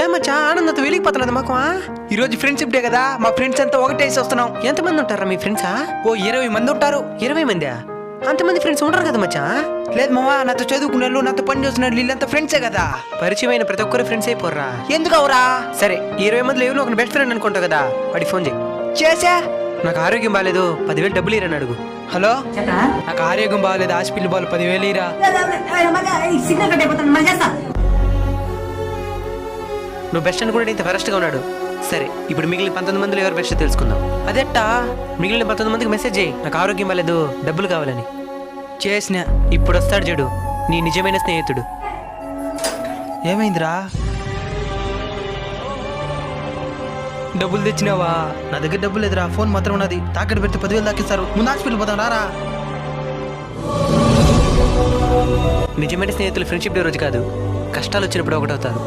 ఏమచ్చా ఆనందంతో వెలిగిపోతున్నది మాకు ఈ రోజు ఫ్రెండ్షిప్ డే కదా, మా ఫ్రెండ్స్ అంతా ఒకటేసి వస్తున్నాం. ఎంతమంది ఉంటారా మీ ఫ్రెండ్సా? ఓ 20 మంది ఉంటారు. 20 మందా? అంతమంది ఫ్రెండ్స్ ఉంటారు కదా మచ్చా. లేదు మావా, నాతో చదువుకునే వాళ్ళు, నాతో పని చేస్తున్నారు, వీళ్ళంతా ఫ్రెండ్సే కదా. పరిచయమైన ప్రతి ఒక్కరు ఫ్రెండ్స్ అయిపోర్రా. ఎందుకు అవరా? సరే 20 మందిలో ఎవరు ఒక బెస్ట్ ఫ్రెండ్ అనుకుంటావు కదా, వాడికి ఫోన్ చేయి. చేసా. నాకు ఆరోగ్యం బాగాలేదు, 10,000 డబ్బులు ఇరని అడుగు. హలో, చెప్పరా నాకు ఆరోగ్యం బాగాలేదు, హాస్పిటల్ బాగాలేదు, 10,000 ఇరా. సిగ్నల్ కట్ అయిపోతాను మళ్ళీ చేస్తా. నువ్వు బెస్ట్ అనుకుంటే ఇంత ఫరెస్ట్గా ఉన్నాడు. సరే ఇప్పుడు మిగిలిన 19 మందిలో ఎవరు బెస్ట్ తెలుసుకుందాం. అదెట్టా? మిగిలిన 19 మందికి మెసేజ్ చేయి, నాకు ఆరోగ్యం బాగాలేదు, డబ్బులు కావాలని. చేసిన. ఇప్పుడు వస్తాడు చూడు, నీ నిజమైన స్నేహితుడు. ఏమైందిరా? డబ్బులు తెచ్చినావా? నా దగ్గర డబ్బులు లేదురా, ఫోన్ మాత్రం ఉన్నది. తాకట్టు పెడితే 10,000 దాకిస్తారు. ముందు హాస్పిటల్ పోతాం రారా. నిజమైన స్నేహితులు ఫ్రెండ్షిప్ డే రోజు కాదు, కష్టాలు వచ్చినప్పుడు ఒకటవుతారు.